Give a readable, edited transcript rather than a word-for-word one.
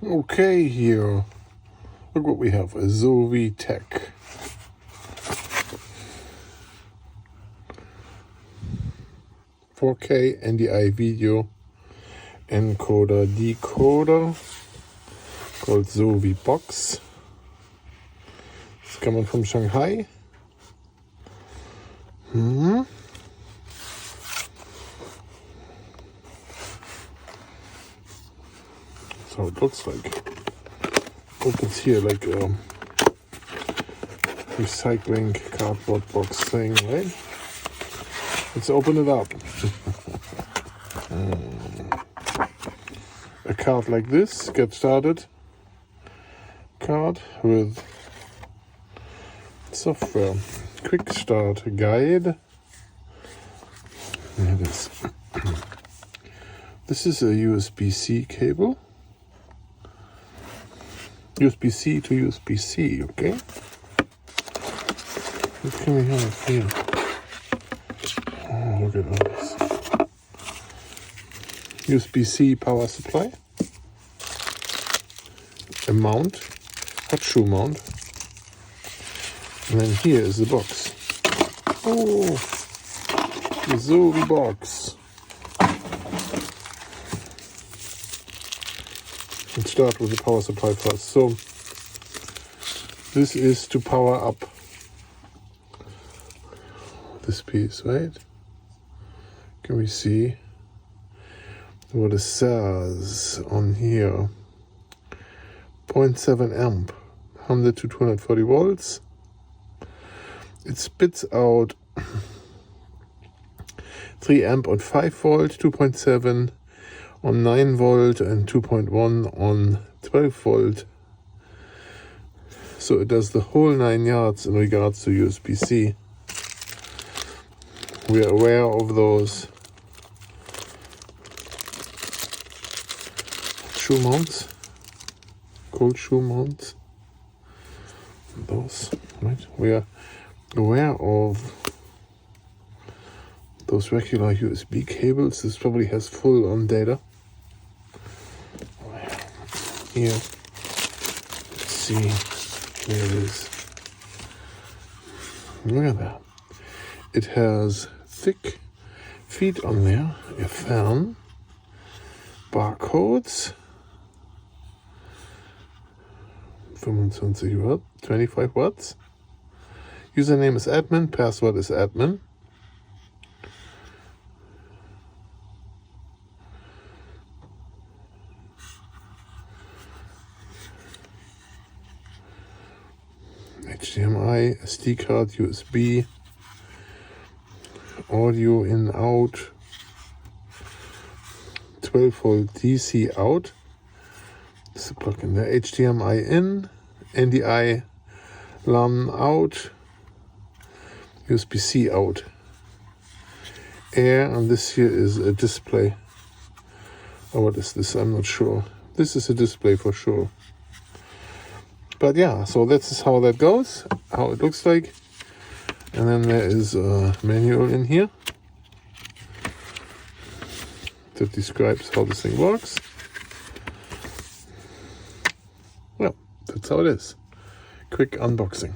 Okay, here, look what we have, a Zowie Tech. (4K NDI video encoder decoder called Zowie Box. It's coming from Shanghai. That's how it looks like. Opens here like a recycling cardboard box thing, right? Let's open it up. A card like this, get started card with software. Quick start guide. There it is. This is a USB-C cable. USB-C to USB-C, okay? What can we have here? Oh, look at all this. USB-C power supply. A mount, hot shoe mount. And then here is the box. Oh, the Zowie Box. Let's start with the power supply first. So, this is to power up this piece, right? Can we see what it says on here? 0.7 amp, 100 to 240 volts. It spits out 3 amp on 5 volt, 2.7 on 9 volt, and 2.1 on 12 volt. So it does the whole 9 yards in regards to USB-C. We are aware of those shoe mounts, cold shoe mounts. Those, right? We are aware of those regular USB cables. This probably has full on data. Here, let's see, here it is. Look at that. It has thick feet on there, a fan, barcodes, 25 Watt, 25 watts. Username is admin, password is admin. HDMI, SD card, USB, audio in, out, 12 volt DC out. This is a plug in there. HDMI in, NDI LAN out, USB-C out. Air, and this here is a display. Oh, what is this? I'm not sure. This is a display for sure. But yeah, so that's how that goes, how it looks like. And then there is a manual in here that describes how this thing works. Well, that's how it is. Quick unboxing.